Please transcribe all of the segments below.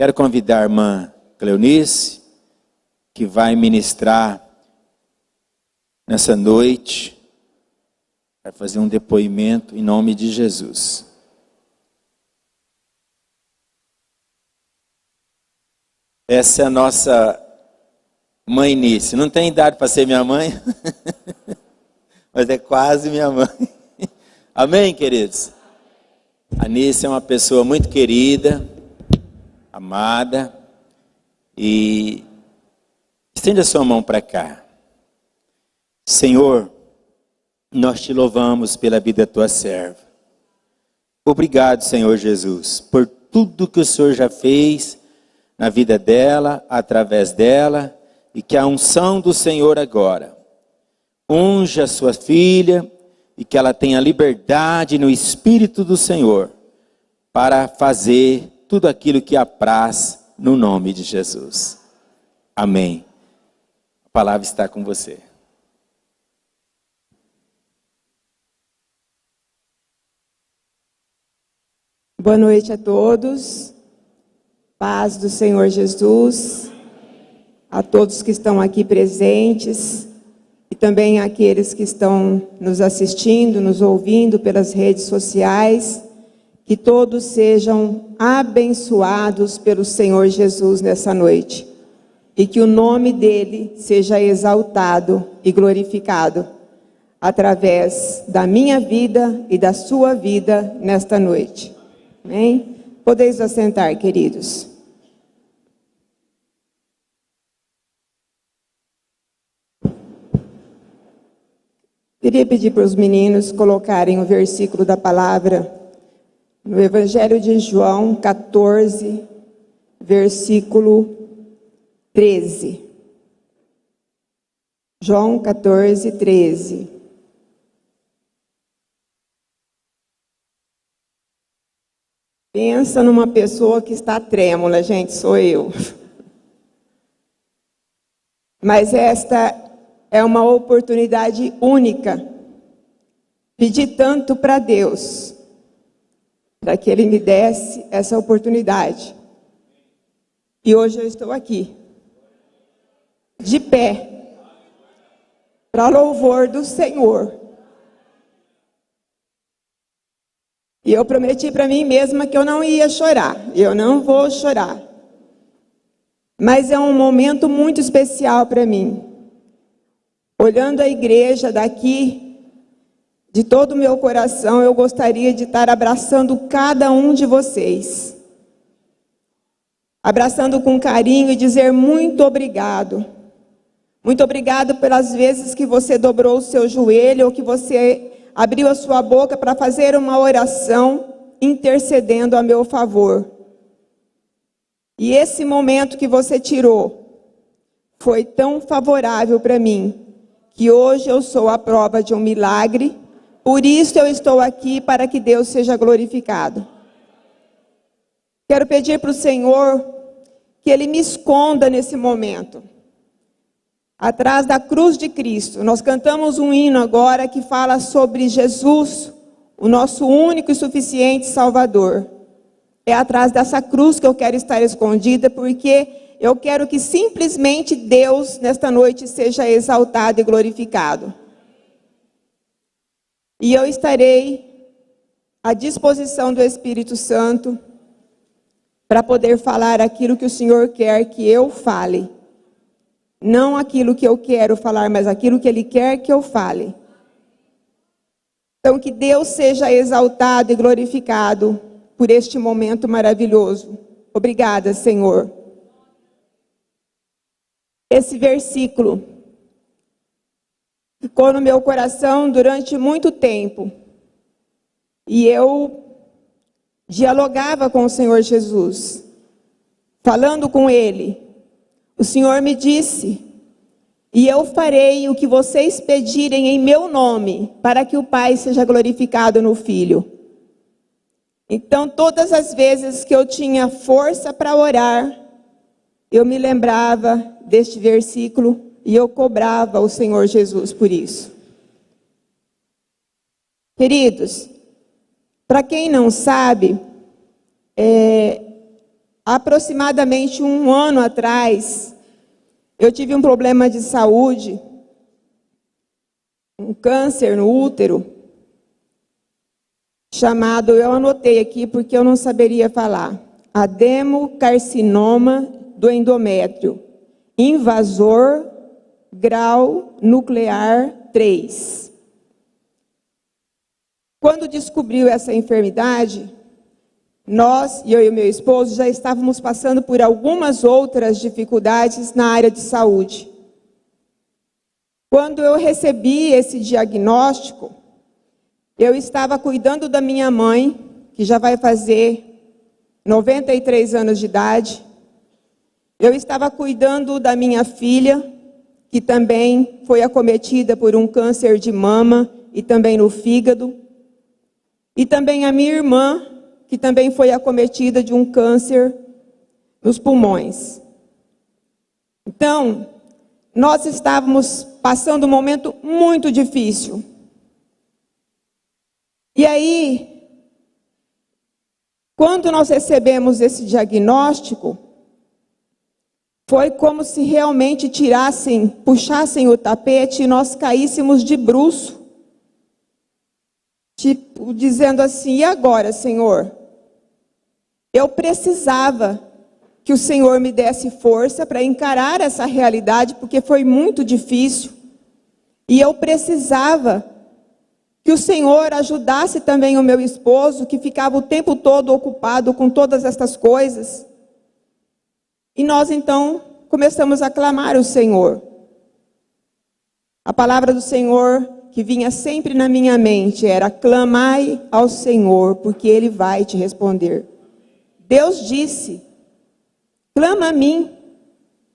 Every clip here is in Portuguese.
Quero convidar a irmã Cleonice, que vai ministrar nessa noite, vai fazer um depoimento em nome de Jesus. Essa é a nossa mãe Nice. Não tem idade para ser minha mãe, mas é quase minha mãe. Amém, queridos? A Nice é uma pessoa muito querida, amada, e estende a sua mão para cá. Senhor, nós te louvamos pela vida da tua serva. Obrigado, Senhor Jesus, por tudo que o Senhor já fez na vida dela, através dela, e que a unção do Senhor agora unja a sua filha e que ela tenha liberdade no Espírito do Senhor para fazer tudo aquilo que apraz no nome de Jesus. Amém. A palavra está com você. Boa noite a todos. Paz do Senhor Jesus. A todos que estão aqui presentes e também àqueles que estão nos assistindo, nos ouvindo pelas redes sociais. Que todos sejam abençoados pelo Senhor Jesus nessa noite. E que o nome dele seja exaltado e glorificado através da minha vida e da sua vida nesta noite. Amém? Podeis assentar, queridos. Queria pedir para os meninos colocarem o versículo da palavra no Evangelho de João 14, versículo 13. João 14, 13. Pensa numa pessoa que está trêmula, gente, sou eu. Mas esta é uma oportunidade única. Pedi tanto para Deus, para que Ele me desse essa oportunidade. E hoje eu estou aqui, de pé, para louvor do Senhor. E eu prometi para mim mesma que eu não ia chorar. Eu não vou chorar. Mas é um momento muito especial para mim. Olhando a igreja daqui, de todo o meu coração, eu gostaria de estar abraçando cada um de vocês. Abraçando com carinho e dizer muito obrigado. Muito obrigado pelas vezes que você dobrou o seu joelho ou que você abriu a sua boca para fazer uma oração intercedendo a meu favor. E esse momento que você tirou foi tão favorável para mim, que hoje eu sou a prova de um milagre. Por isso eu estou aqui, para que Deus seja glorificado. Quero pedir para o Senhor que Ele me esconda nesse momento, atrás da cruz de Cristo. Nós cantamos um hino agora que fala sobre Jesus, o nosso único e suficiente Salvador. É atrás dessa cruz que eu quero estar escondida, porque eu quero que simplesmente Deus, nesta noite, seja exaltado e glorificado. E eu estarei à disposição do Espírito Santo para poder falar aquilo que o Senhor quer que eu fale. Não aquilo que eu quero falar, mas aquilo que Ele quer que eu fale. Então, que Deus seja exaltado e glorificado por este momento maravilhoso. Obrigada, Senhor. Esse versículo ficou no meu coração durante muito tempo. E eu dialogava com o Senhor Jesus, falando com Ele. O Senhor me disse: e eu farei o que vocês pedirem em meu nome, para que o Pai seja glorificado no Filho. Então, todas as vezes que eu tinha força para orar, eu me lembrava deste versículo e eu cobrava o Senhor Jesus por isso. Queridos, para quem não sabe, aproximadamente um ano atrás, eu tive um problema de saúde, um câncer no útero, chamado, eu anotei aqui porque eu não saberia falar, adenocarcinoma do endométrio, invasor, grau nuclear 3. Quando descobriu essa enfermidade, eu e meu esposo, já estávamos passando por algumas outras dificuldades na área de saúde. Quando eu recebi esse diagnóstico, eu estava cuidando da minha mãe, que já vai fazer 93 anos de idade. Eu estava cuidando da minha filha, que também foi acometida por um câncer de mama e também no fígado. E também a minha irmã, que também foi acometida de um câncer nos pulmões. Então, nós estávamos passando um momento muito difícil. E aí, quando nós recebemos esse diagnóstico, foi como se realmente puxassem o tapete e nós caíssemos de bruço. Tipo, dizendo assim, e agora, Senhor? Eu precisava que o Senhor me desse força para encarar essa realidade, porque foi muito difícil. E eu precisava que o Senhor ajudasse também o meu esposo, que ficava o tempo todo ocupado com todas estas coisas. E nós então começamos a clamar ao Senhor. A palavra do Senhor que vinha sempre na minha mente era: clamai ao Senhor, porque Ele vai te responder. Deus disse: clama a mim,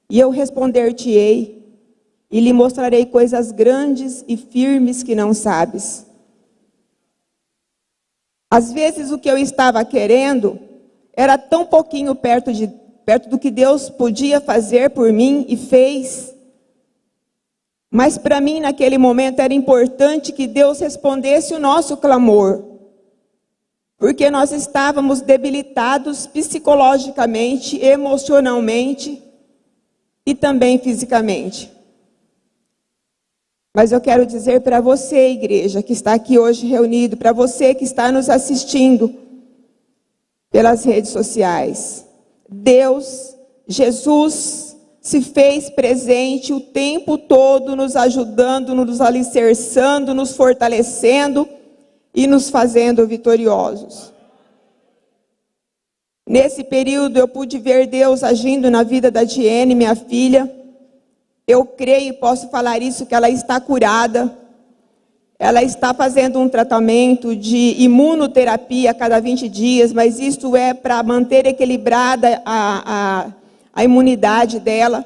e eu responder-te-ei, e lhe mostrarei coisas grandes e firmes que não sabes. Às vezes o que eu estava querendo era tão pouquinho perto do que Deus podia fazer por mim e fez. Mas para mim naquele momento era importante que Deus respondesse o nosso clamor. Porque nós estávamos debilitados psicologicamente, emocionalmente e também fisicamente. Mas eu quero dizer para você, igreja, que está aqui hoje reunido, para você que está nos assistindo pelas redes sociais, Deus, Jesus, se fez presente o tempo todo, nos ajudando, nos alicerçando, nos fortalecendo e nos fazendo vitoriosos. Nesse período eu pude ver Deus agindo na vida da Diene, minha filha. Eu creio e posso falar isso, que ela está curada. Ela está fazendo um tratamento de imunoterapia a cada 20 dias, mas isso é para manter equilibrada a imunidade dela.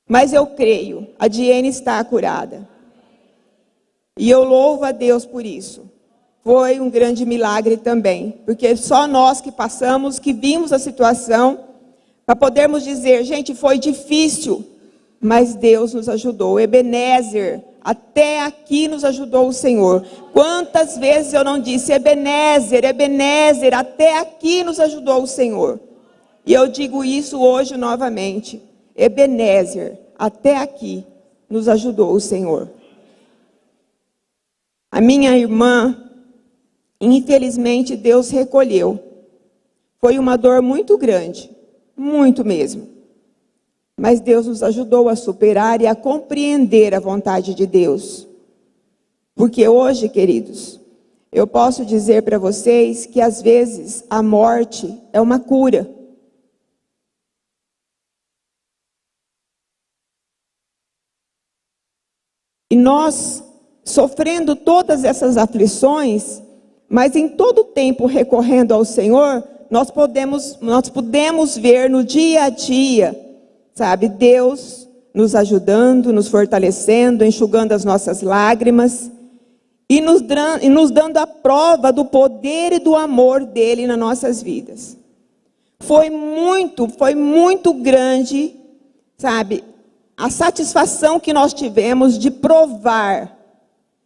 Mas eu creio, a Diene está curada. E eu louvo a Deus por isso. Foi um grande milagre também, porque só nós que passamos, que vimos a situação, para podermos dizer, gente, foi difícil, mas Deus nos ajudou. Ebenezer, até aqui nos ajudou o Senhor. Quantas vezes eu não disse, Ebenezer, Ebenezer, até aqui nos ajudou o Senhor. E eu digo isso hoje novamente, Ebenezer, até aqui nos ajudou o Senhor. A minha irmã, infelizmente, Deus recolheu. Foi uma dor muito grande, muito mesmo. Mas Deus nos ajudou a superar e a compreender a vontade de Deus. Porque hoje, queridos, eu posso dizer para vocês que às vezes a morte é uma cura. E nós, sofrendo todas essas aflições, mas em todo tempo recorrendo ao Senhor, nós podemos ver no dia a dia, sabe, Deus nos ajudando, nos fortalecendo, enxugando as nossas lágrimas e nos dando a prova do poder e do amor dele nas nossas vidas. Foi muito grande, sabe, a satisfação que nós tivemos de provar,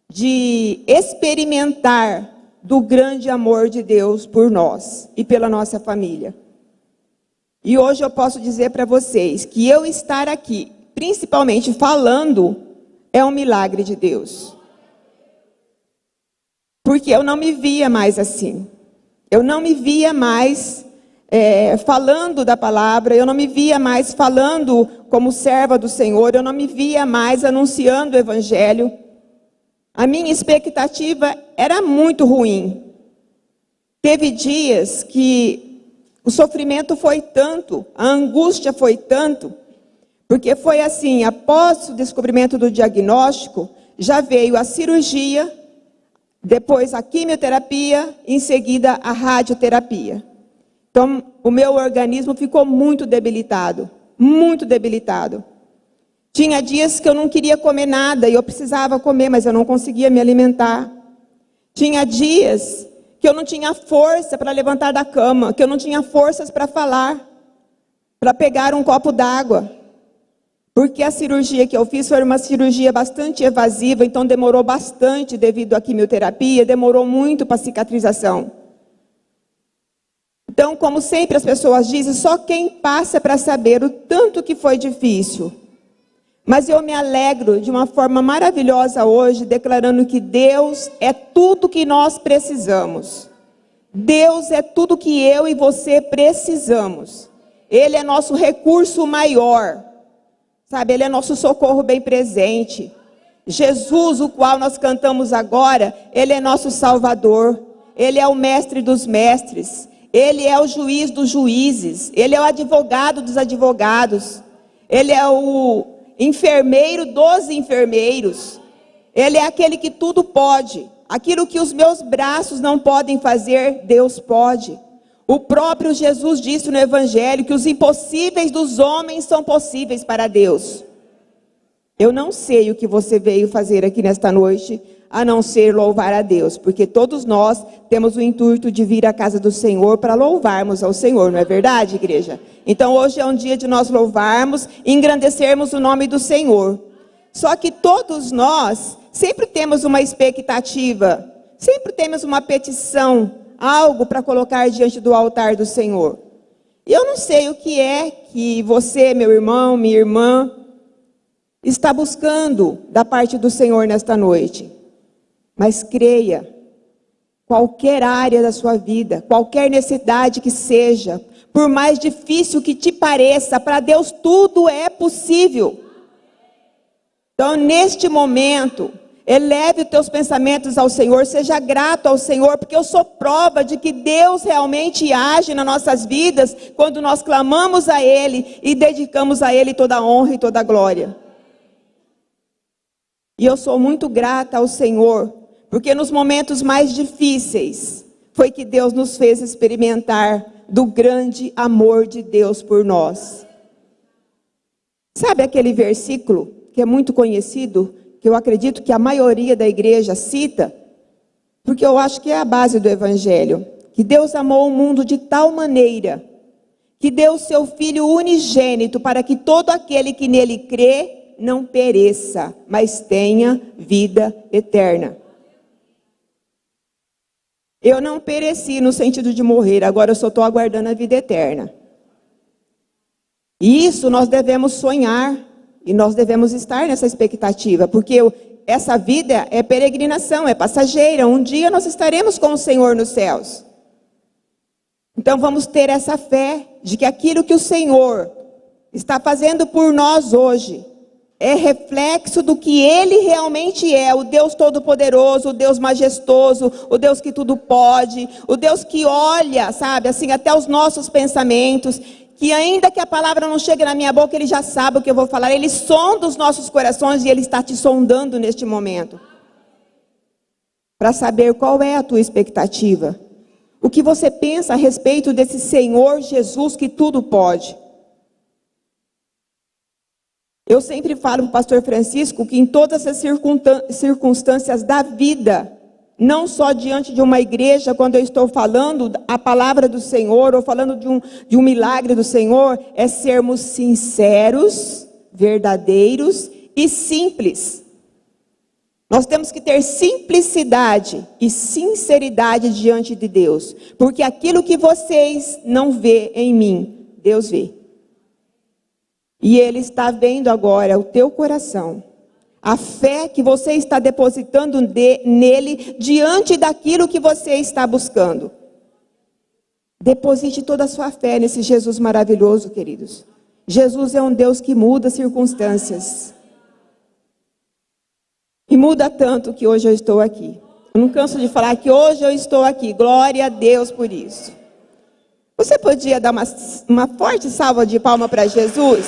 de experimentar do grande amor de Deus por nós e pela nossa família. E hoje eu posso dizer para vocês que eu estar aqui, principalmente falando, é um milagre de Deus. Porque eu não me via mais assim. Eu não me via mais falando da palavra, eu não me via mais falando como serva do Senhor, eu não me via mais anunciando o Evangelho. A minha expectativa era muito ruim. Teve dias que o sofrimento foi tanto, a angústia foi tanto, porque foi assim, após o descobrimento do diagnóstico, já veio a cirurgia, depois a quimioterapia, em seguida a radioterapia. Então, o meu organismo ficou muito debilitado, muito debilitado. Tinha dias que eu não queria comer nada e eu precisava comer, mas eu não conseguia me alimentar. Tinha dias que eu não tinha força para levantar da cama, que eu não tinha forças para falar, para pegar um copo d'água. Porque a cirurgia que eu fiz foi uma cirurgia bastante evasiva, então demorou bastante devido à quimioterapia, demorou muito para a cicatrização. Então, como sempre as pessoas dizem, só quem passa para saber o tanto que foi difícil. Mas eu me alegro de uma forma maravilhosa hoje, declarando que Deus é tudo que nós precisamos. Deus é tudo que eu e você precisamos. Ele é nosso recurso maior. Sabe, Ele é nosso socorro bem presente. Jesus, o qual nós cantamos agora, Ele é nosso Salvador. Ele é o mestre dos mestres. Ele é o juiz dos juízes. Ele é o advogado dos advogados. Ele é o enfermeiro dos enfermeiros. Ele é aquele que tudo pode. Aquilo que os meus braços não podem fazer, Deus pode. O próprio Jesus disse no Evangelho que os impossíveis dos homens são possíveis para Deus. Eu não sei o que você veio fazer aqui nesta noite, a não ser louvar a Deus, porque todos nós temos o intuito de vir à casa do Senhor para louvarmos ao Senhor, não é verdade, igreja? Então hoje é um dia de nós louvarmos e engrandecermos o nome do Senhor. Só que todos nós sempre temos uma expectativa, sempre temos uma petição, algo para colocar diante do altar do Senhor. E eu não sei o que é que você, meu irmão, minha irmã, está buscando da parte do Senhor nesta noite. Mas creia, qualquer área da sua vida, qualquer necessidade que seja, por mais difícil que te pareça, para Deus tudo é possível. Então, neste momento, eleve os teus pensamentos ao Senhor, seja grato ao Senhor, porque eu sou prova de que Deus realmente age nas nossas vidas, quando nós clamamos a Ele e dedicamos a Ele toda a honra e toda a glória. E eu sou muito grata ao Senhor, porque nos momentos mais difíceis, foi que Deus nos fez experimentar do grande amor de Deus por nós. Sabe aquele versículo que é muito conhecido, que eu acredito que a maioria da igreja cita, porque eu acho que é a base do Evangelho, que Deus amou o mundo de tal maneira, que deu o seu Filho unigênito, para que todo aquele que nele crê, não pereça, mas tenha vida eterna. Eu não pereci no sentido de morrer, agora eu só estou aguardando a vida eterna. E isso nós devemos sonhar, e nós devemos estar nessa expectativa, porque essa vida é peregrinação, é passageira. Um dia nós estaremos com o Senhor nos céus. Então vamos ter essa fé de que aquilo que o Senhor está fazendo por nós hoje é reflexo do que Ele realmente é, o Deus Todo-Poderoso, o Deus majestoso, o Deus que tudo pode, o Deus que olha, sabe, assim, até os nossos pensamentos, que ainda que a palavra não chegue na minha boca, Ele já sabe o que eu vou falar. Ele sonda os nossos corações e Ele está te sondando neste momento, para saber qual é a tua expectativa, o que você pensa a respeito desse Senhor Jesus que tudo pode. Eu sempre falo para o pastor Francisco que em todas as circunstâncias da vida, não só diante de uma igreja, quando eu estou falando a palavra do Senhor, ou falando de um milagre do Senhor, é sermos sinceros, verdadeiros e simples. Nós temos que ter simplicidade e sinceridade diante de Deus, porque aquilo que vocês não vê em mim, Deus vê. E Ele está vendo agora o teu coração. A fé que você está depositando nele diante daquilo que você está buscando. Deposite toda a sua fé nesse Jesus maravilhoso, queridos. Jesus é um Deus que muda circunstâncias. E muda tanto que hoje eu estou aqui. Eu não canso de falar que hoje eu estou aqui. Glória a Deus por isso. Você podia dar uma forte salva de palmas para Jesus?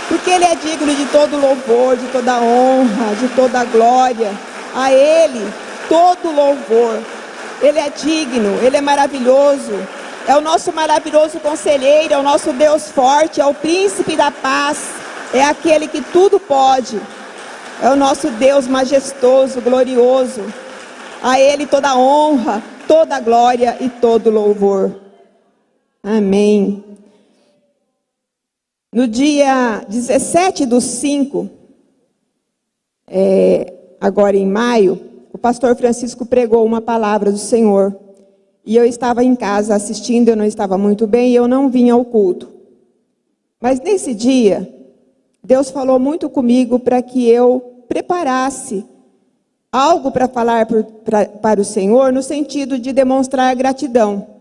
Porque Ele é digno de todo louvor, de toda honra, de toda glória. A Ele, todo louvor. Ele é digno, Ele é maravilhoso. É o nosso maravilhoso conselheiro, é o nosso Deus forte, é o príncipe da paz. É aquele que tudo pode. É o nosso Deus majestoso, glorioso. A Ele toda honra, toda glória e todo louvor. Amém. No dia 17/5, agora em maio, o pastor Francisco pregou uma palavra do Senhor. E eu estava em casa assistindo, eu não estava muito bem e eu não vim ao culto. Mas nesse dia, Deus falou muito comigo para que eu preparasse algo para falar para o Senhor, no sentido de demonstrar gratidão.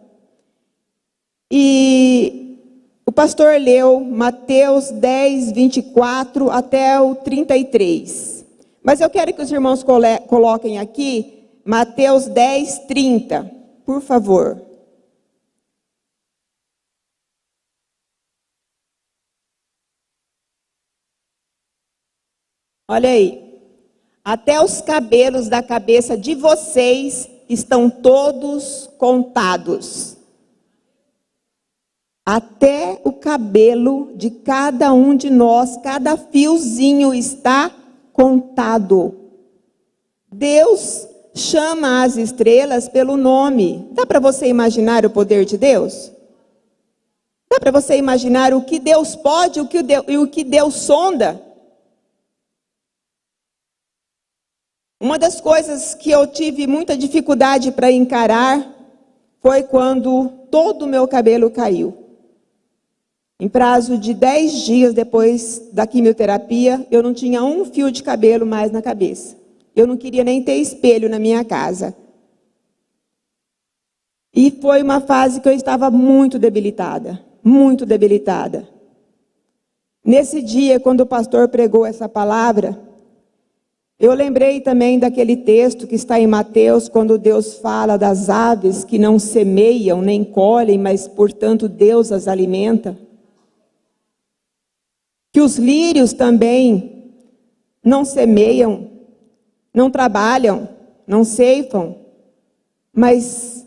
E o pastor leu Mateus 10, 24 até o 33. Mas eu quero que os irmãos coloquem aqui Mateus 10, 30, por favor. Olha aí. Até os cabelos da cabeça de vocês estão todos contados. Até o cabelo de cada um de nós, cada fiozinho está contado. Deus chama as estrelas pelo nome. Dá para você imaginar o poder de Deus? Dá para você imaginar o que Deus pode e o que Deus sonda? Uma das coisas que eu tive muita dificuldade para encarar foi quando todo o meu cabelo caiu. Em prazo de 10 dias depois da quimioterapia, eu não tinha um fio de cabelo mais na cabeça. Eu não queria nem ter espelho na minha casa. E foi uma fase que eu estava muito debilitada, muito debilitada. Nesse dia, quando o pastor pregou essa palavra, eu lembrei também daquele texto que está em Mateus, quando Deus fala das aves que não semeiam nem colhem, mas, portanto, Deus as alimenta. Que os lírios também não semeiam, não trabalham, não ceifam, mas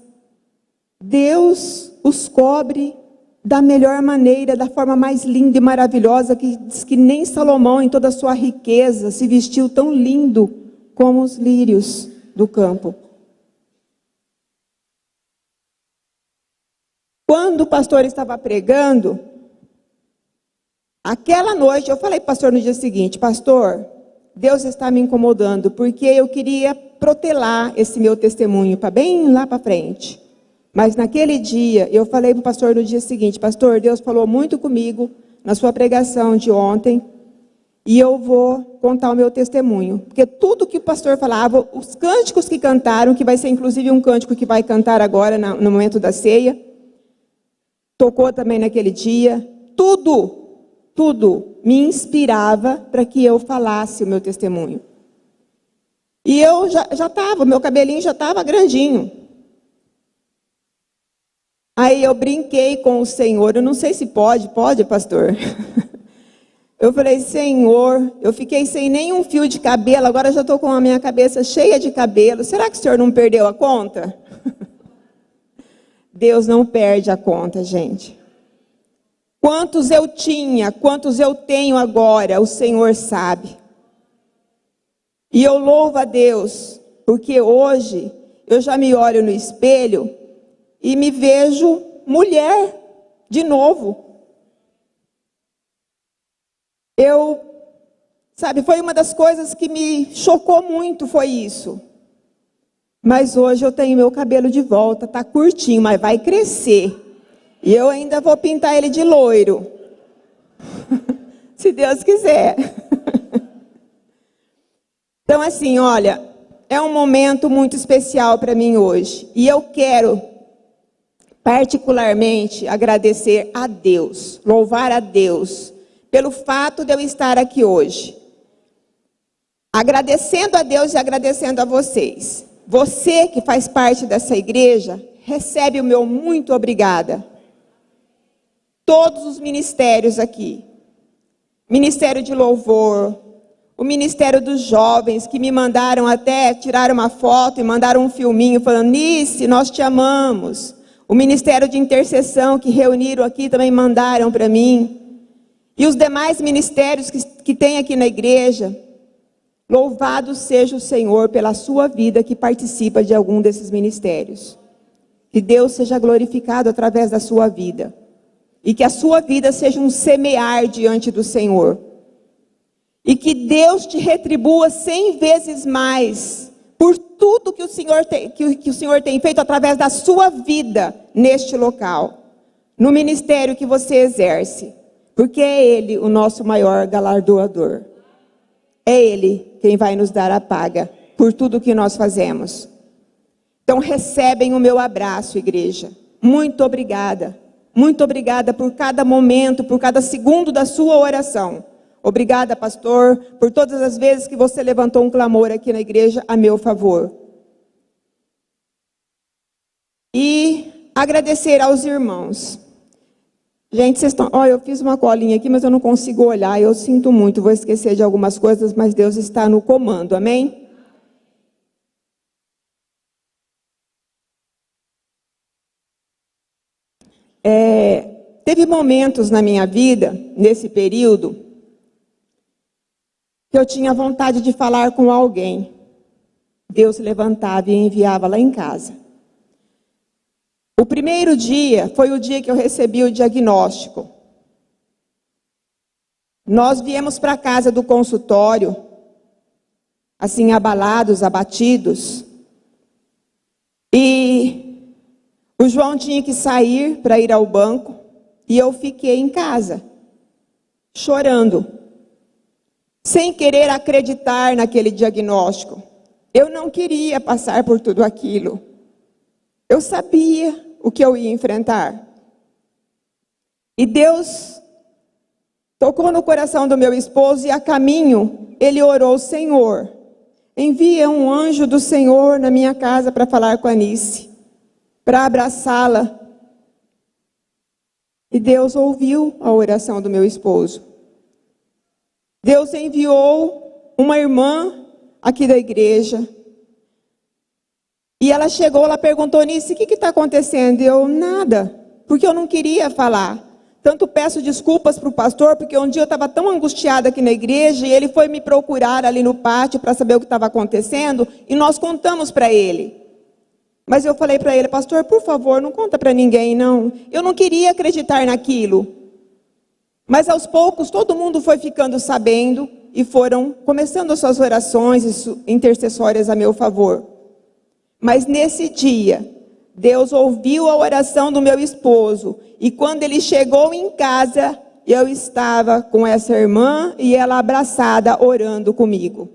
Deus os cobre da melhor maneira, da forma mais linda e maravilhosa, que diz que nem Salomão, em toda a sua riqueza, se vestiu tão lindo como os lírios do campo. Quando o pastor estava pregando, aquela noite, eu falei para o pastor no dia seguinte: pastor, Deus está me incomodando, porque eu queria protelar esse meu testemunho para bem lá para frente. Mas naquele dia, eu falei para o pastor no dia seguinte: pastor, Deus falou muito comigo na sua pregação de ontem, e eu vou contar o meu testemunho. Porque tudo que o pastor falava, os cânticos que cantaram, que vai ser inclusive um cântico que vai cantar agora no momento da ceia, tocou também naquele dia, tudo me inspirava para que eu falasse o meu testemunho. E eu já estava, meu cabelinho já estava grandinho. Aí eu brinquei com o Senhor, eu não sei se pode, pastor? Eu falei: Senhor, eu fiquei sem nenhum fio de cabelo, agora já estou com a minha cabeça cheia de cabelo, será que o Senhor não perdeu a conta? Deus não perde a conta, gente. Quantos eu tinha, quantos eu tenho agora, o Senhor sabe. E eu louvo a Deus, porque hoje eu já me olho no espelho e me vejo mulher de novo. Foi uma das coisas que me chocou muito, foi isso. Mas hoje eu tenho meu cabelo de volta, tá curtinho, mas vai crescer. E eu ainda vou pintar ele de loiro. Se Deus quiser. Então, assim, olha, é um momento muito especial para mim hoje. E eu quero, particularmente, agradecer a Deus, louvar a Deus, pelo fato de eu estar aqui hoje. Agradecendo a Deus e agradecendo a vocês. Você que faz parte dessa igreja, recebe o meu muito obrigada. Todos os ministérios aqui. Ministério de Louvor, o Ministério dos Jovens, que me mandaram até tirar uma foto e mandaram um filminho falando, Nice, nós te amamos. O Ministério de Intercessão, que reuniram aqui, também mandaram para mim. E os demais ministérios que tem aqui na igreja. Louvado seja o Senhor pela sua vida que participa de algum desses ministérios. Que Deus seja glorificado através da sua vida. E que a sua vida seja um semear diante do Senhor. E que Deus te retribua 100 vezes mais por tudo que o Senhor tem feito através da sua vida neste local. No ministério que você exerce. Porque é Ele o nosso maior galardoador. É Ele quem vai nos dar a paga por tudo que nós fazemos. Então recebem o meu abraço, igreja. Muito obrigada. Muito obrigada por cada momento, por cada segundo da sua oração. Obrigada, pastor, por todas as vezes que você levantou um clamor aqui na igreja a meu favor. E agradecer aos irmãos. Gente, vocês estão... eu fiz uma colinha aqui, mas eu não consigo olhar. Eu sinto muito, vou esquecer de algumas coisas, mas Deus está no comando, amém? Teve momentos na minha vida, nesse período, que eu tinha vontade de falar com alguém. Deus levantava e enviava lá em casa. O primeiro dia foi o dia que eu recebi o diagnóstico. Nós viemos para a casa do consultório, assim abalados, abatidos. E o João tinha que sair para ir ao banco. E eu fiquei em casa, chorando. Sem querer acreditar naquele diagnóstico. Eu não queria passar por tudo aquilo. Eu sabia o que eu ia enfrentar. E Deus tocou no coração do meu esposo e a caminho ele orou, Senhor, envia um anjo do Senhor na minha casa para falar com a Nice, para abraçá-la. E Deus ouviu a oração do meu esposo. Deus enviou uma irmã aqui da igreja. E ela chegou, ela perguntou, Nice, o que está acontecendo? Eu, nada, porque eu não queria falar. Tanto peço desculpas para o pastor, porque um dia eu estava tão angustiada aqui na igreja, e ele foi me procurar ali no pátio para saber o que estava acontecendo, e nós contamos para ele. Mas eu falei para ele, pastor, por favor, não conta para ninguém, não. Eu não queria acreditar naquilo. Mas aos poucos, todo mundo foi ficando sabendo, e foram começando as suas orações intercessórias a meu favor. Mas nesse dia, Deus ouviu a oração do meu esposo. E quando ele chegou em casa, eu estava com essa irmã e ela abraçada, orando comigo.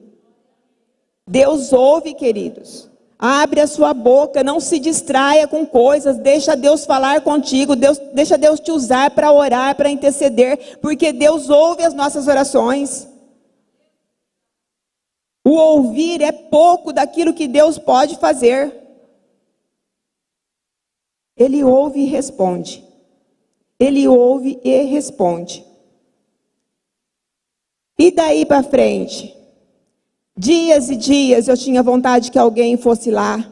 Deus ouve, queridos. Abre a sua boca, não se distraia com coisas. Deixa Deus falar contigo. Deixa Deus te usar para orar, para interceder. Porque Deus ouve as nossas orações. O ouvir é pouco daquilo que Deus pode fazer. Ele ouve e responde. Ele ouve e responde. E daí para frente, dias e dias eu tinha vontade que alguém fosse lá,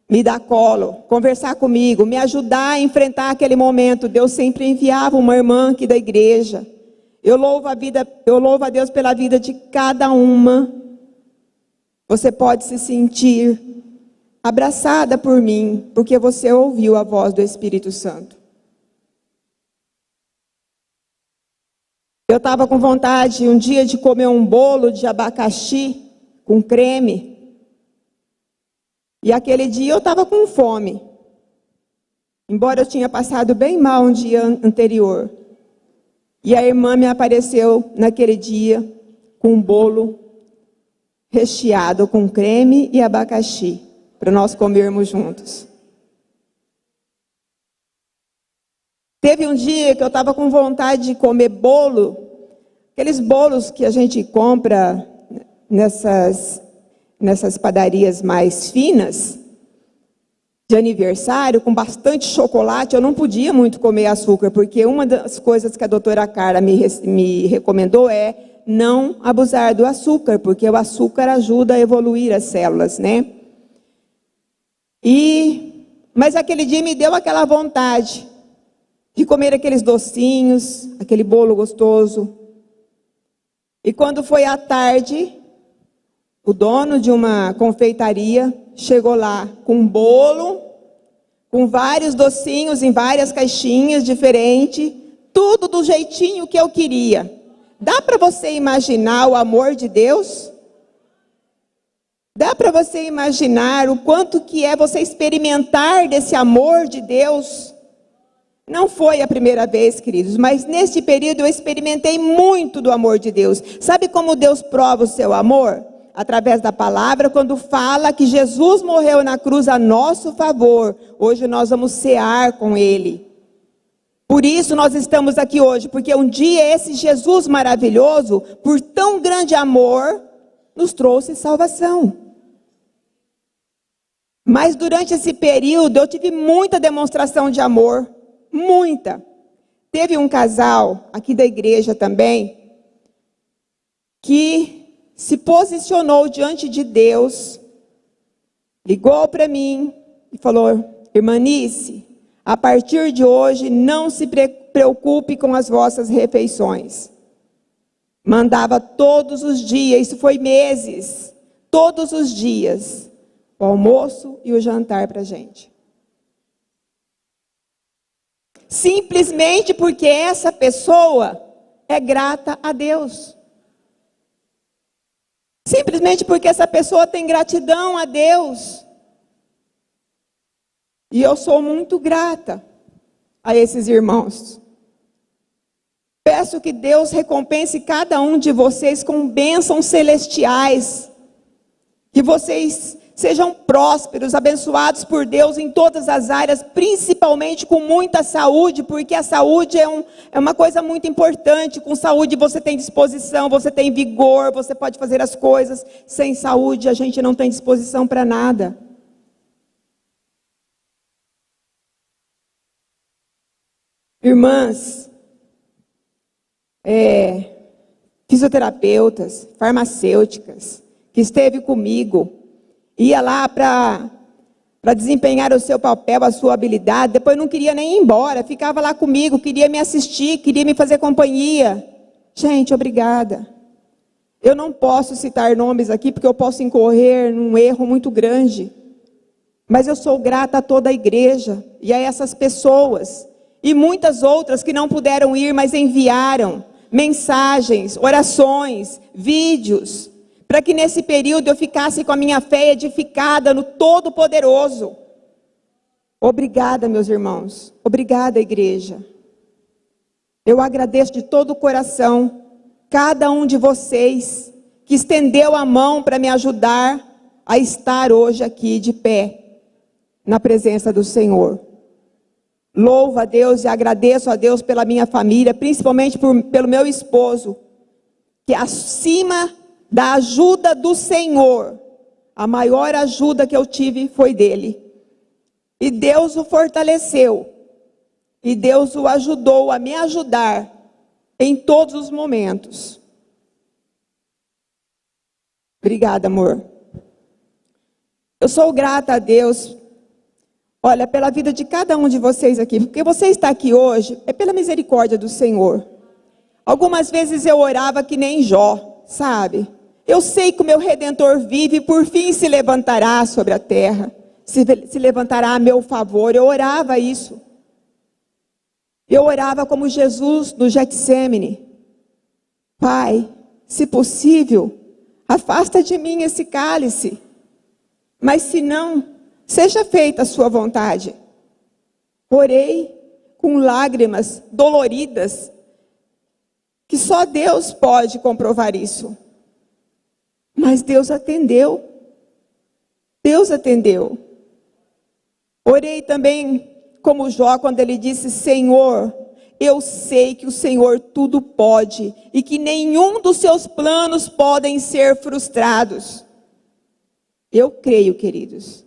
me dar colo, conversar comigo, me ajudar a enfrentar aquele momento. Deus sempre enviava uma irmã aqui da igreja. Eu louvo a Deus pela vida de cada uma. Você pode se sentir abraçada por mim, porque você ouviu a voz do Espírito Santo. Eu estava com vontade um dia de comer um bolo de abacaxi com creme. E aquele dia eu estava com fome. embora eu tinha passado bem mal um dia anterior. E a irmã me apareceu naquele dia com um bolo recheado com creme e abacaxi, para nós comermos juntos. Teve um dia que eu estava com vontade de comer bolo, aqueles bolos que a gente compra nessas padarias mais finas, de aniversário, com bastante chocolate. Eu não podia muito comer açúcar, porque uma das coisas que a doutora Carla me recomendou é não abusar do açúcar, porque o açúcar ajuda a evoluir as células, né? Mas aquele dia me deu aquela vontade de comer aqueles docinhos, aquele bolo gostoso. E quando foi à tarde, o dono de uma confeitaria chegou lá com um bolo, com vários docinhos em várias caixinhas diferentes, tudo do jeitinho que eu queria. Dá para você imaginar o amor de Deus? Dá para você imaginar o quanto que é você experimentar desse amor de Deus? Não foi a primeira vez, queridos, mas neste período eu experimentei muito do amor de Deus. Sabe como Deus prova o seu amor? Através da palavra, quando fala que Jesus morreu na cruz a nosso favor. Hoje nós vamos cear com Ele. Por isso nós estamos aqui hoje, porque um dia esse Jesus maravilhoso, por tão grande amor, nos trouxe salvação. Mas durante esse período eu tive muita demonstração de amor, muita. Teve um casal aqui da igreja também, que se posicionou diante de Deus, ligou para mim e falou: irmanice, a partir de hoje não se preocupe com as vossas refeições. Mandava todos os dias, isso foi meses, todos os dias, o almoço e o jantar para a gente. Simplesmente porque essa pessoa é grata a Deus. Simplesmente porque essa pessoa tem gratidão a Deus. E eu sou muito grata a esses irmãos. Peço que Deus recompense cada um de vocês com bênçãos celestiais. Que vocês sejam prósperos, abençoados por Deus em todas as áreas, principalmente com muita saúde, porque a saúde é uma coisa muito importante. Com saúde você tem disposição, você tem vigor, você pode fazer as coisas. Sem saúde a gente não tem disposição para nada. Irmãs, fisioterapeutas, farmacêuticas, que esteve comigo, ia lá para desempenhar o seu papel, a sua habilidade, depois não queria nem ir embora, ficava lá comigo, queria me assistir, queria me fazer companhia. Gente, obrigada. Eu não posso citar nomes aqui, porque eu posso incorrer num erro muito grande, mas eu sou grata a toda a igreja, e a essas pessoas, e muitas outras que não puderam ir, mas enviaram mensagens, orações, vídeos, para que nesse período eu ficasse com a minha fé edificada no Todo-Poderoso. Obrigada, meus irmãos. Obrigada, igreja. Eu agradeço de todo o coração cada um de vocês que estendeu a mão para me ajudar a estar hoje aqui de pé, na presença do Senhor. Louvo a Deus e agradeço a Deus pela minha família, principalmente pelo meu esposo, que acima da ajuda do Senhor, a maior ajuda que eu tive foi dele. E Deus o fortaleceu, e Deus o ajudou a me ajudar em todos os momentos. Obrigada, amor. Eu sou grata a Deus, olha, pela vida de cada um de vocês aqui, porque você está aqui hoje, é pela misericórdia do Senhor. Algumas vezes eu orava que nem Jó, sabe? Eu sei que o meu Redentor vive e por fim se levantará sobre a terra, se levantará a meu favor. Eu orava isso. Eu orava como Jesus no Getsêmani. Pai, se possível, afasta de mim esse cálice, mas se não, seja feita a sua vontade. Orei com lágrimas doloridas, que só Deus pode comprovar isso. Mas Deus atendeu. Deus atendeu. Orei também como Jó, quando ele disse: Senhor, eu sei que o Senhor tudo pode e que nenhum dos seus planos podem ser frustrados. Eu creio, queridos,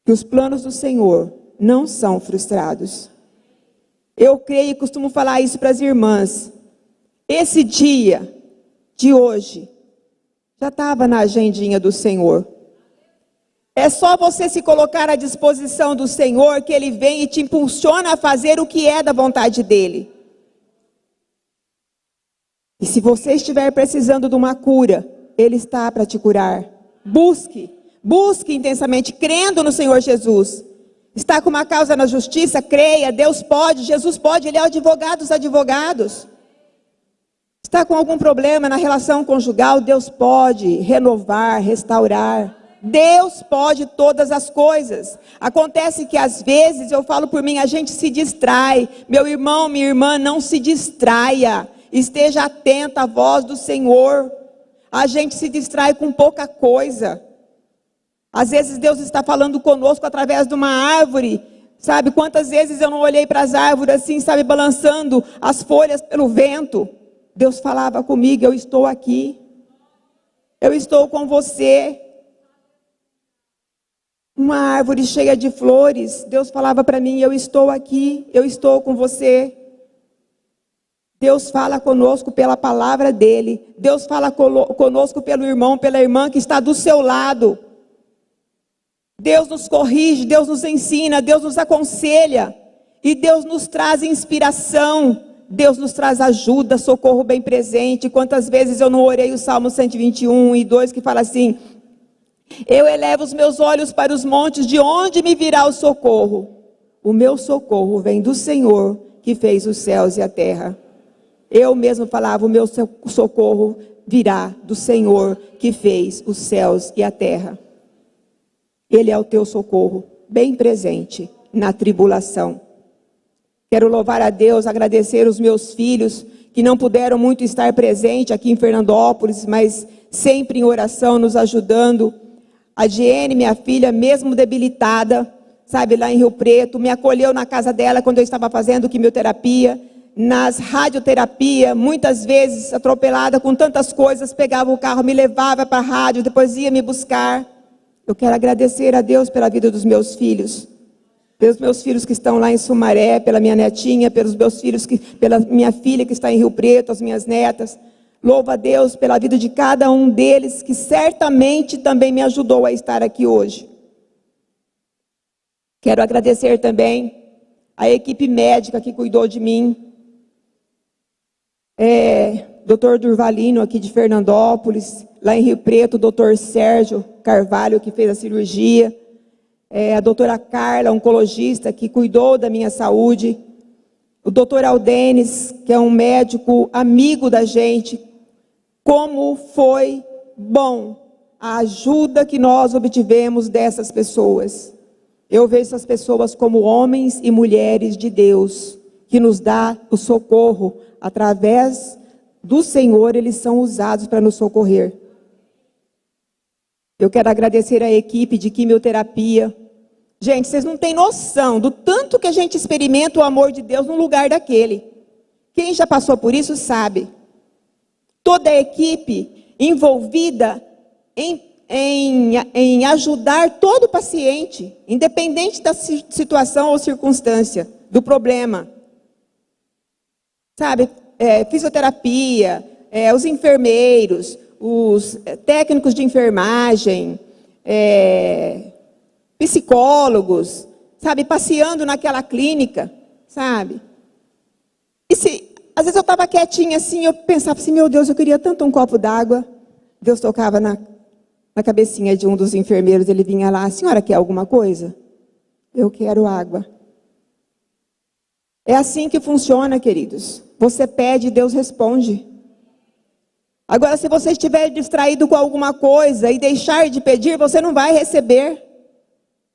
que os planos do Senhor não são frustrados. Eu creio e costumo falar isso para as irmãs. Esse dia de hoje já estava na agendinha do Senhor. É só você se colocar à disposição do Senhor que Ele vem e te impulsiona a fazer o que é da vontade dEle. E se você estiver precisando de uma cura, Ele está para te curar. Busque intensamente, crendo no Senhor Jesus. Está com uma causa na justiça? Creia, Deus pode, Jesus pode, Ele é o advogado dos advogados. Está com algum problema na relação conjugal? Deus pode renovar, restaurar. Deus pode todas as coisas. Acontece que às vezes, eu falo por mim, a gente se distrai. Meu irmão, minha irmã, não se distraia. Esteja atenta à voz do Senhor. A gente se distrai com pouca coisa. Às vezes Deus está falando conosco através de uma árvore. Sabe, quantas vezes eu não olhei para as árvores assim, sabe, balançando as folhas pelo vento. Deus falava comigo: eu estou aqui. Eu estou com você. Uma árvore cheia de flores, Deus falava para mim: eu estou aqui, eu estou com você. Deus fala conosco pela palavra dEle. Deus fala conosco pelo irmão, pela irmã que está do seu lado. Deus nos corrige, Deus nos ensina, Deus nos aconselha. E Deus nos traz inspiração. Deus nos traz ajuda, socorro bem presente. Quantas vezes eu não orei o Salmo 121 e 2 que fala assim: eu elevo os meus olhos para os montes, de onde me virá o socorro? O meu socorro vem do Senhor, que fez os céus e a terra. Eu mesmo falava: o meu socorro virá do Senhor, que fez os céus e a terra. Ele é o teu socorro, bem presente na tribulação. Quero louvar a Deus, agradecer os meus filhos, que não puderam muito estar presente aqui em Fernandópolis, mas sempre em oração, nos ajudando. A Diene, minha filha, mesmo debilitada, sabe, lá em Rio Preto, me acolheu na casa dela quando eu estava fazendo quimioterapia, nas radioterapia, muitas vezes atropelada com tantas coisas, pegava o carro, me levava para a rádio, depois ia me buscar. Eu quero agradecer a Deus pela vida dos meus filhos, pelos meus filhos que estão lá em Sumaré, pela minha netinha, pelos meus filhos, pela minha filha que está em Rio Preto, as minhas netas. Louvo a Deus pela vida de cada um deles, que certamente também me ajudou a estar aqui hoje. Quero agradecer também a equipe médica que cuidou de mim. Dr. Durvalino, aqui de Fernandópolis. Lá em Rio Preto, o Dr. Sérgio Carvalho, que fez a cirurgia. A doutora Carla, oncologista, que cuidou da minha saúde. O Dr. Aldenes, que é um médico amigo da gente. Como foi bom a ajuda que nós obtivemos dessas pessoas. Eu vejo essas pessoas como homens e mulheres de Deus, que nos dá o socorro. Através do Senhor, eles são usados para nos socorrer. Eu quero agradecer a equipe de quimioterapia. Gente, vocês não têm noção do tanto que a gente experimenta o amor de Deus no lugar daquele. Quem já passou por isso sabe. Toda a equipe envolvida em ajudar todo paciente, independente da situação ou circunstância, do problema. Sabe, fisioterapia, os enfermeiros, os técnicos de enfermagem, psicólogos, sabe, passeando naquela clínica, sabe. E às vezes eu estava quietinha assim, eu pensava assim: meu Deus, eu queria tanto um copo d'água. Deus tocava na cabecinha de um dos enfermeiros, ele vinha lá: a senhora quer alguma coisa? Eu quero água. É assim que funciona, queridos. Você pede e Deus responde. Agora, se você estiver distraído com alguma coisa e deixar de pedir, você não vai receber.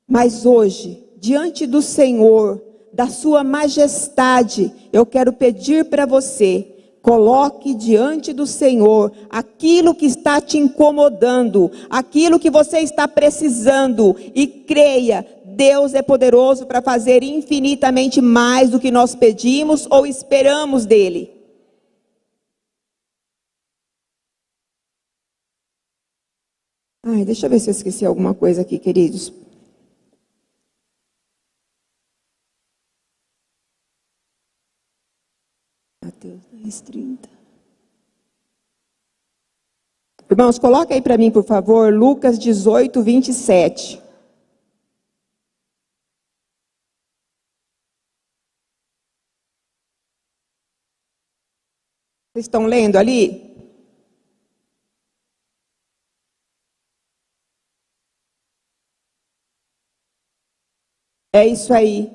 Mas hoje, diante do Senhor, da sua majestade, eu quero pedir para você, coloque diante do Senhor aquilo que está te incomodando, aquilo que você está precisando, e creia, Deus é poderoso para fazer infinitamente mais do que nós pedimos ou esperamos dele. Ai, deixa eu ver se eu esqueci alguma coisa aqui, queridos. Mateus 10:30. Irmãos, coloca aí para mim, por favor, Lucas 18:27. Vocês estão lendo ali? É isso aí.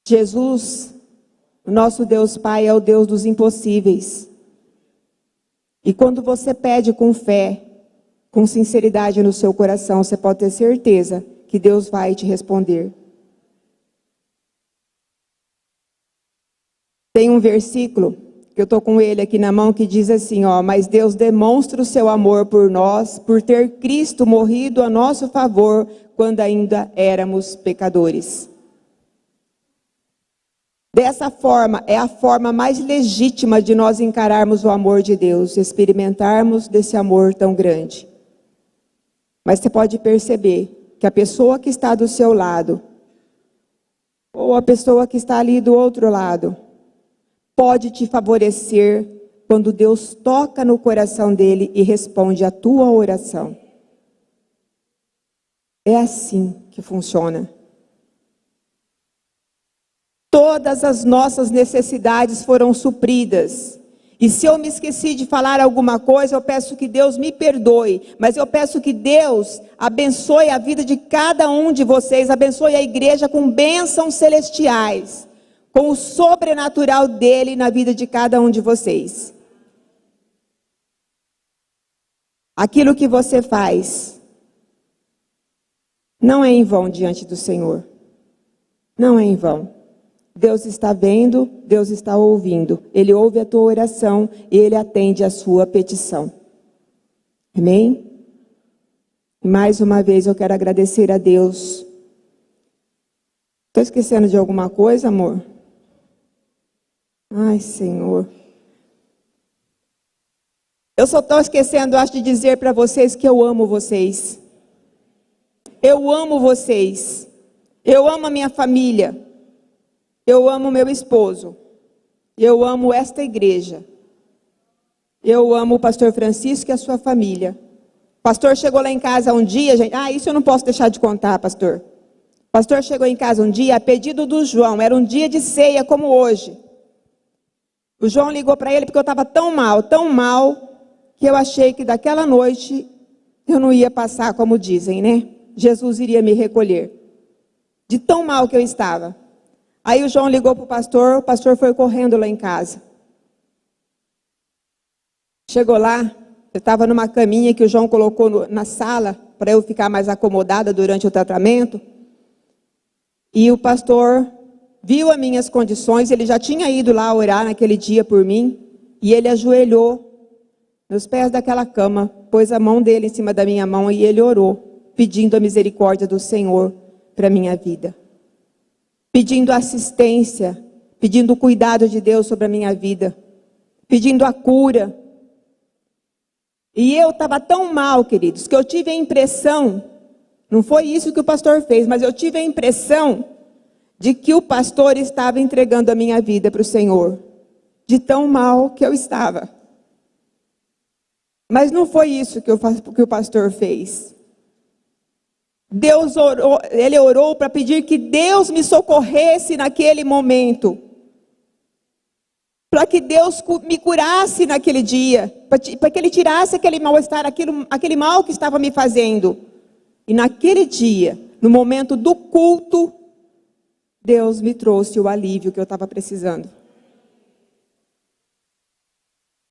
Jesus, o nosso Deus Pai, é o Deus dos impossíveis. E quando você pede com fé, com sinceridade no seu coração, você pode ter certeza que Deus vai te responder. Tem um versículo, que eu estou com ele aqui na mão, que diz assim, mas Deus demonstra o seu amor por nós, por ter Cristo morrido a nosso favor, quando ainda éramos pecadores. Dessa forma, é a forma mais legítima de nós encararmos o amor de Deus, experimentarmos desse amor tão grande. Mas você pode perceber que a pessoa que está do seu lado, ou a pessoa que está ali do outro lado, pode te favorecer quando Deus toca no coração dele e responde a tua oração. É assim que funciona. Todas as nossas necessidades foram supridas. E se eu me esqueci de falar alguma coisa, eu peço que Deus me perdoe. Mas eu peço que Deus abençoe a vida de cada um de vocês, abençoe a igreja com bênçãos celestiais, com o sobrenatural dele na vida de cada um de vocês. Aquilo que você faz não é em vão diante do Senhor. Não é em vão. Deus está vendo, Deus está ouvindo. Ele ouve a tua oração e Ele atende a sua petição. Amém? E mais uma vez eu quero agradecer a Deus. Estou esquecendo de alguma coisa, amor? Ai, Senhor. Eu só estou esquecendo, acho, de dizer para vocês que eu amo vocês. Eu amo vocês. Eu amo a minha família. Eu amo meu esposo. Eu amo esta igreja. Eu amo o pastor Francisco e a sua família. O pastor chegou lá em casa um dia, gente. Isso eu não posso deixar de contar, pastor. O pastor chegou em casa um dia, a pedido do João. Era um dia de ceia como hoje. O João ligou para ele porque eu estava tão mal, que eu achei que daquela noite eu não ia passar, como dizem, né? Jesus iria me recolher. De tão mal que eu estava. Aí o João ligou para o pastor foi correndo lá em casa. Chegou lá, eu estava numa caminha que o João colocou na sala, para eu ficar mais acomodada durante o tratamento. E o pastor viu as minhas condições, ele já tinha ido lá orar naquele dia por mim, e ele ajoelhou nos pés daquela cama, pôs a mão dele em cima da minha mão e ele orou, pedindo a misericórdia do Senhor para a minha vida. Pedindo assistência, pedindo o cuidado de Deus sobre a minha vida, pedindo a cura. E eu estava tão mal, queridos, que eu tive a impressão, não foi isso que o pastor fez, mas eu tive a impressão de que o pastor estava entregando a minha vida para o Senhor, de tão mal que eu estava. Mas não foi isso que o pastor fez. Deus orou, ele orou para pedir que Deus me socorresse naquele momento. Para que Deus me curasse naquele dia. Para que Ele tirasse aquele mal-estar, aquele mal que estava me fazendo. E naquele dia, no momento do culto, Deus me trouxe o alívio que eu estava precisando.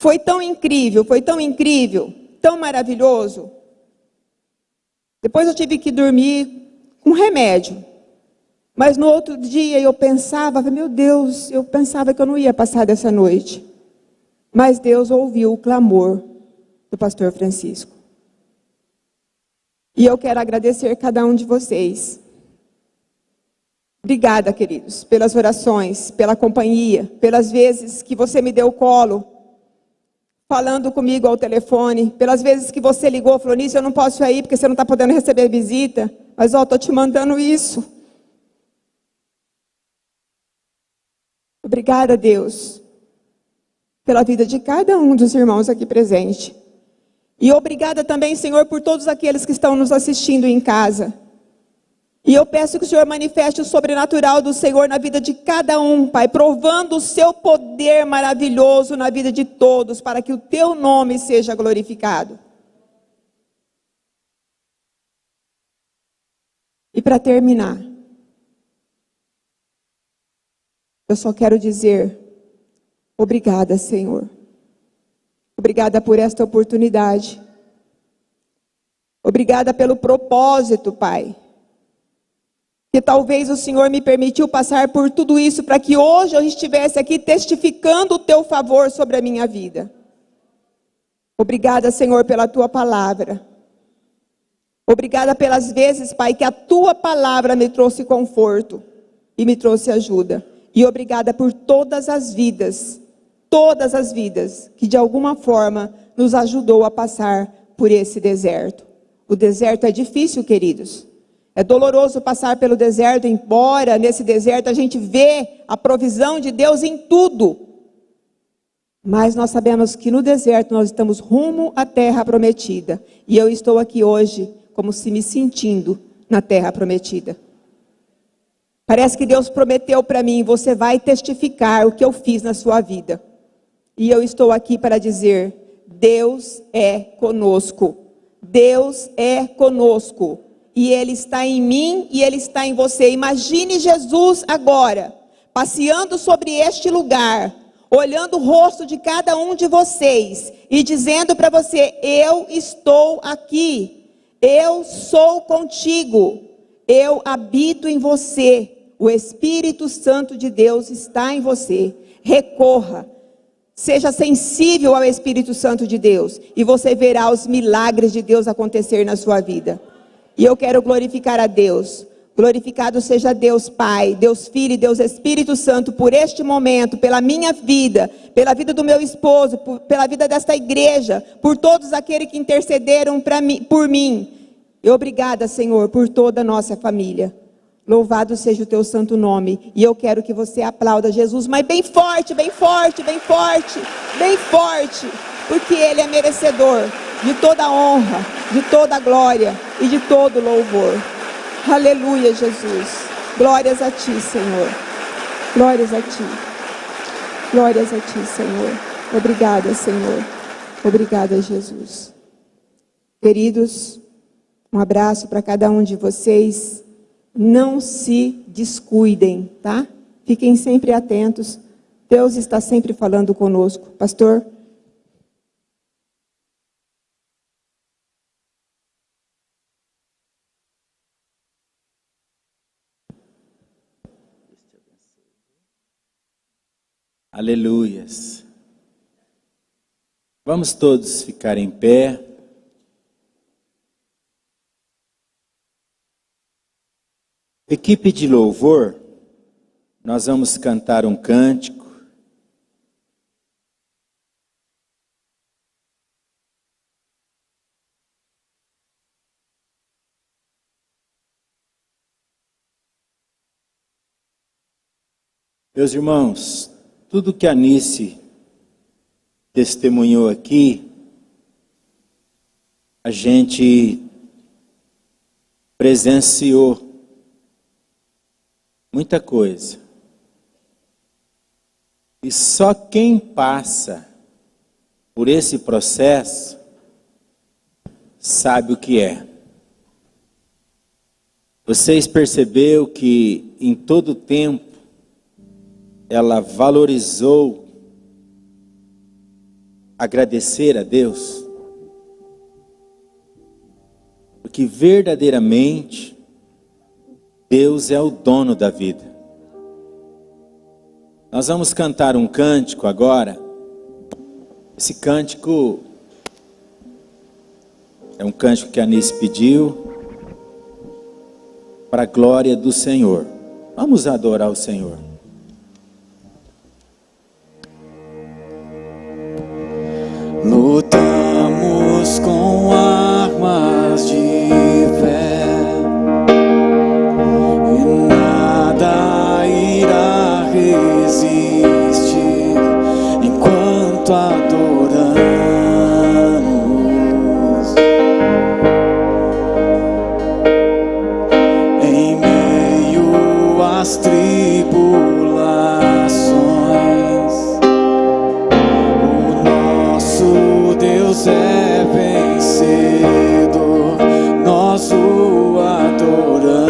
Foi tão incrível, tão maravilhoso. Depois eu tive que dormir com remédio. Mas no outro dia eu pensava, meu Deus, eu pensava que eu não ia passar dessa noite. Mas Deus ouviu o clamor do pastor Francisco. E eu quero agradecer cada um de vocês. Obrigada, queridos, pelas orações, pela companhia, pelas vezes que você me deu colo, falando comigo ao telefone, pelas vezes que você ligou e falou, Nisso, eu não posso ir porque você não está podendo receber visita, mas estou te mandando isso. Obrigada, Deus, pela vida de cada um dos irmãos aqui presente. E obrigada também, Senhor, por todos aqueles que estão nos assistindo em casa. E eu peço que o Senhor manifeste o sobrenatural do Senhor na vida de cada um, Pai, provando o seu poder maravilhoso na vida de todos, para que o teu nome seja glorificado. E para terminar, eu só quero dizer, obrigada, Senhor. Obrigada por esta oportunidade. Obrigada pelo propósito, Pai. Que talvez o Senhor me permitiu passar por tudo isso para que hoje eu estivesse aqui testificando o teu favor sobre a minha vida. Obrigada, Senhor, pela tua palavra. Obrigada pelas vezes, Pai, que a tua palavra me trouxe conforto e me trouxe ajuda. E obrigada por todas as vidas que de alguma forma nos ajudou a passar por esse deserto. O deserto é difícil, queridos. É doloroso passar pelo deserto, embora nesse deserto a gente vê a provisão de Deus em tudo. Mas nós sabemos que no deserto nós estamos rumo à terra prometida. E eu estou aqui hoje como se me sentindo na terra prometida. Parece que Deus prometeu para mim, você vai testificar o que eu fiz na sua vida. E eu estou aqui para dizer, Deus é conosco. Deus é conosco. E Ele está em mim e Ele está em você. Imagine Jesus agora, passeando sobre este lugar, olhando o rosto de cada um de vocês e dizendo para você, eu estou aqui, eu sou contigo, eu habito em você, o Espírito Santo de Deus está em você. Recorra, seja sensível ao Espírito Santo de Deus e você verá os milagres de Deus acontecer na sua vida. E eu quero glorificar a Deus. Glorificado seja Deus Pai, Deus Filho e Deus Espírito Santo por este momento, pela minha vida, pela vida do meu esposo, pela vida desta igreja, por todos aqueles que intercederam por mim. E obrigada, Senhor, por toda a nossa família. Louvado seja o teu santo nome. E eu quero que você aplauda Jesus, mas bem forte, bem forte, bem forte, bem forte, porque Ele é merecedor de toda a honra, de toda a glória e de todo louvor. Aleluia, Jesus. Glórias a ti, Senhor. Glórias a ti. Glórias a ti, Senhor. Obrigada, Senhor. Obrigada, Jesus. Queridos, um abraço para cada um de vocês. Não se descuidem, tá? Fiquem sempre atentos. Deus está sempre falando conosco. Pastor? Aleluias. Vamos todos ficar em pé. Equipe de louvor, nós vamos cantar um cântico. Meus irmãos, tudo que a Nice testemunhou aqui, a gente presenciou muita coisa. E só quem passa por esse processo sabe o que é. Vocês perceberam que em todo tempo ela valorizou agradecer a Deus? Porque verdadeiramente Deus é o dono da vida. Nós vamos cantar um cântico agora. Esse cântico é um cântico que a Anice pediu para a glória do Senhor. Vamos adorar o Senhor. Lutamos com armas de fé e nada irá resistir enquanto adoramos. Em meio às tribulações, o nosso Deus é vencedor, nós o adoramos.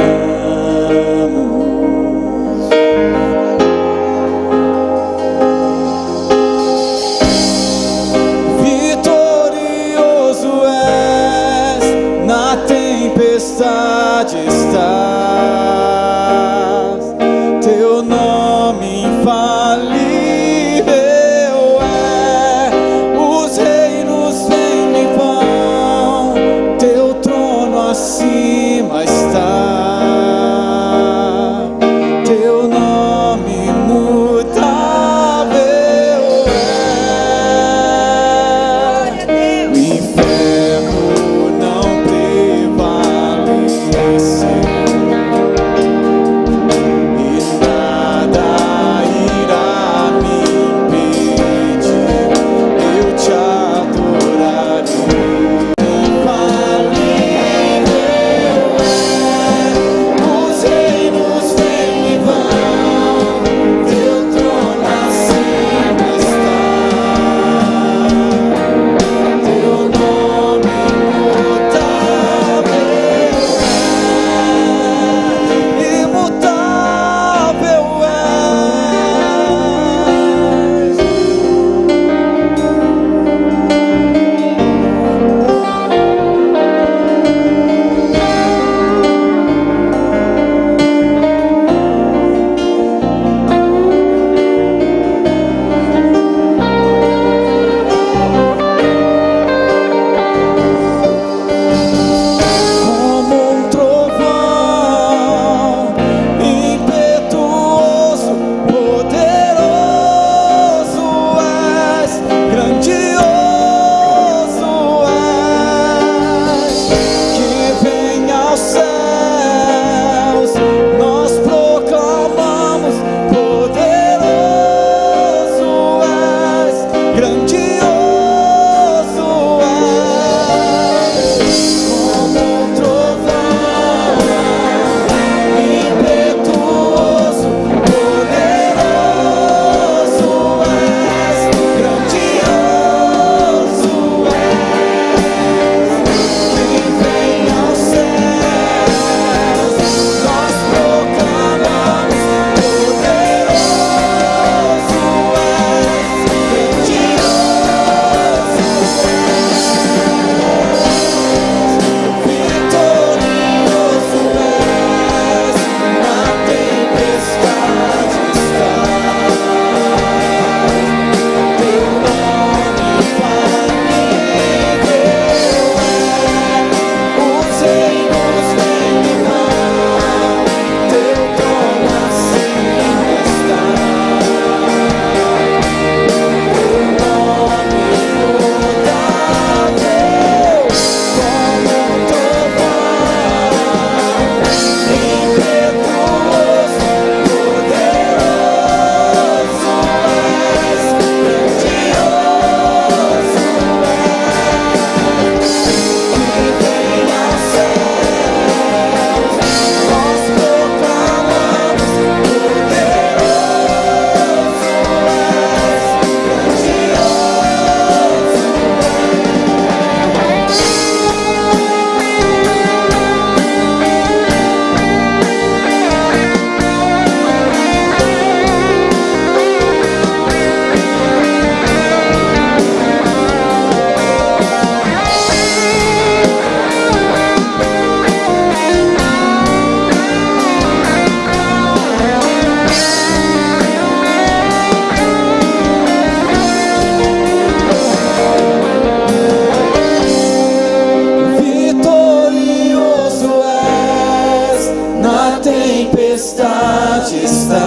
majestade estás,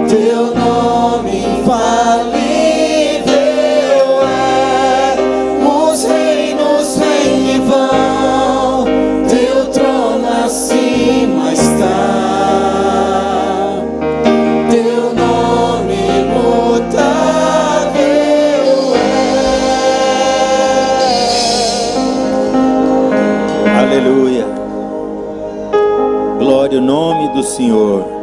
teu nome infalível é, os reinos vêm e vão, teu trono acima está, teu nome imutável é. Aleluia. Glória ao nome do Senhor.